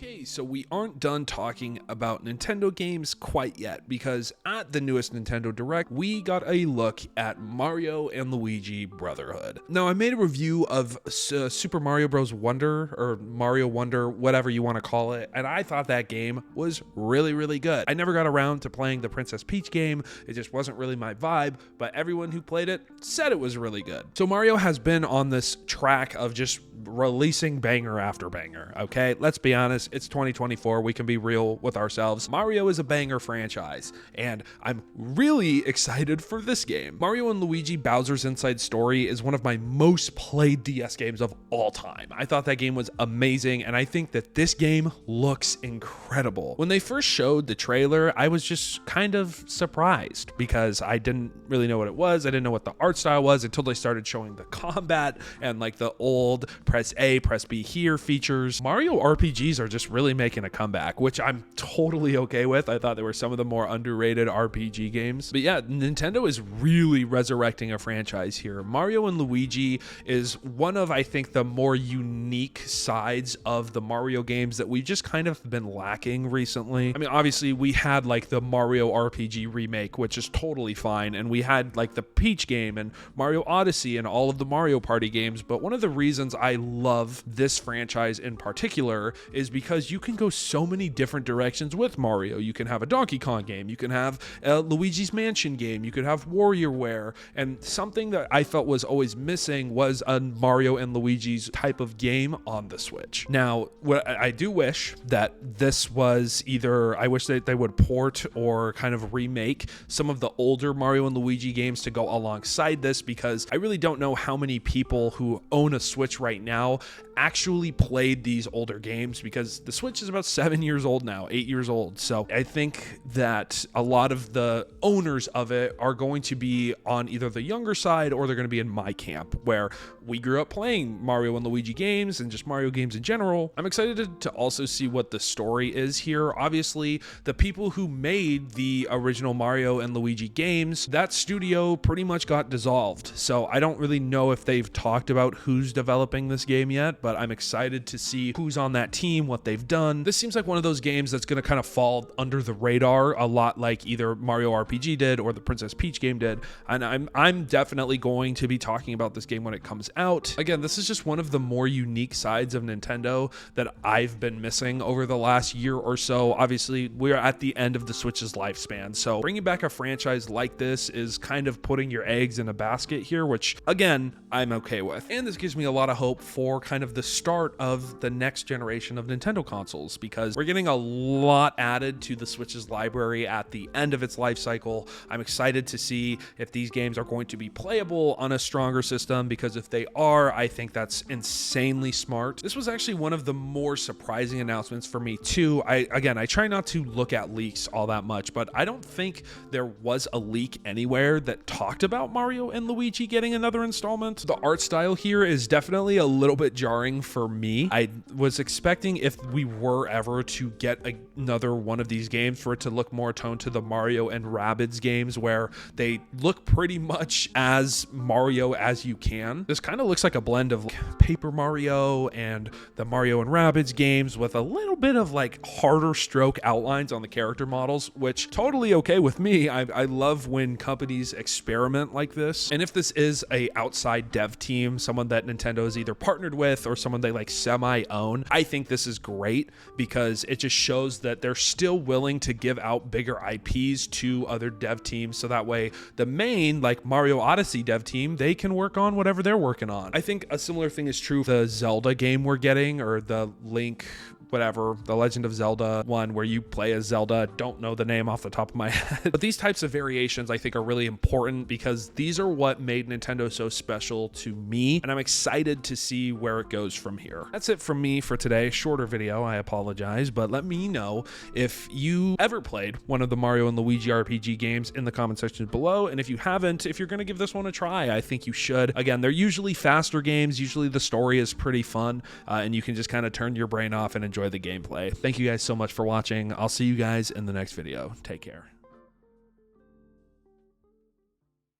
Okay, so we aren't done talking about Nintendo games quite yet, because at the newest Nintendo Direct, we got a look at Mario and Luigi Brotherhood. Now, I made a review of Super Mario Bros. Wonder, or Mario Wonder, whatever you want to call it, and I thought that game was really, really good. I never got around to playing the Princess Peach game. It just wasn't really my vibe, but everyone who played it said it was really good. So Mario has been on this track of just releasing banger after banger, okay? Let's be honest, it's 2024. We can be real with ourselves. Mario is a banger franchise, and I'm really excited for this game. Mario and Luigi Bowser's Inside Story is one of my most played DS games of all time. I thought that game was amazing, and I think that this game looks incredible. When they first showed the trailer, I was just kind of surprised because I didn't really know what it was. I didn't know what the art style was until they started showing the combat and like the old press A, press B here features. Mario RPGs are just really making a comeback, which I'm totally okay with. I thought they were some of the more underrated RPG games. But yeah, Nintendo is really resurrecting a franchise here. Mario and Luigi is one of, I think, the more unique sides of the Mario games that we've just kind of been lacking recently. I mean, obviously we had like the Mario RPG remake, which is totally fine, and we had like the Peach game and Mario Odyssey and all of the Mario Party games, but one of the reasons I love this franchise in particular is because you can go so many different directions with Mario. You can have a Donkey Kong game, you can have a Luigi's Mansion game, you could have WarioWare, and something that I felt was always missing was a Mario and Luigi's type of game on the Switch. Now, what I do wish that this was either, I wish that they would port or kind of remake some of the older Mario and Luigi games to go alongside this, because I really don't know how many people who own a Switch right now actually played these older games, because the Switch is about 7 years old now, 8 years old. So I think that a lot of the owners of it are going to be on either the younger side or they're going to be in my camp, where we grew up playing Mario and Luigi games and just Mario games in general. I'm excited to also see what the story is here. Obviously, the people who made the original Mario and Luigi games, that studio pretty much got dissolved. So I don't really know if they've talked about who's developing this game yet, but I'm excited to see who's on that team, what they've done. This seems like one of those games that's going to kind of fall under the radar a lot, like either Mario RPG did or the Princess Peach game did, and I'm definitely going to be talking about this game when it comes out. Again, this is just one of the more unique sides of Nintendo that I've been missing over the last year or so. Obviously, we're at the end of the Switch's lifespan, so bringing back a franchise like this is kind of putting your eggs in a basket here, which again, I'm okay with. And this gives me a lot of hope for kind of the start of the next generation of Nintendo consoles, because we're getting a lot added to the Switch's library at the end of its life cycle. I'm excited to see if these games are going to be playable on a stronger system, because if they are, I think that's insanely smart. This was actually one of the more surprising announcements for me too. I try not to look at leaks all that much, but I don't think there was a leak anywhere that talked about Mario and Luigi getting another installment. The art style here is definitely a little bit jarring for me. I was expecting, if we were ever to get another one of these games, for it to look more toned to the Mario and Rabbids games, where they look pretty much as Mario as you can. This kind of looks like a blend of Paper Mario and the Mario and Rabbids games, with a little bit of like harder stroke outlines on the character models, which totally okay with me. I love when companies experiment like this. And if this is a outside dev team, someone that Nintendo is either partnered with or someone they like semi-own, I think this is great, because it just shows that they're still willing to give out bigger IPs to other dev teams, so that way the main like Mario Odyssey dev team, they can work on whatever they're working on. I think a similar thing is true for the Zelda game we're getting, or the Link whatever, the Legend of Zelda one, where you play as Zelda. Don't know the name off the top of my head. But these types of variations I think are really important, because these are what made Nintendo so special to me, and I'm excited to see where it goes from here. That's it from me for today. Shorter video, I apologize, but let me know if you ever played one of the Mario and Luigi RPG games in the comment section below, and if you haven't, if you're going to give this one a try, I think you should. Again, they're usually faster games, usually the story is pretty fun, and you can just kind of turn your brain off and enjoy the gameplay. Thank you guys so much for watching. I'll see you guys in the next video. Take care.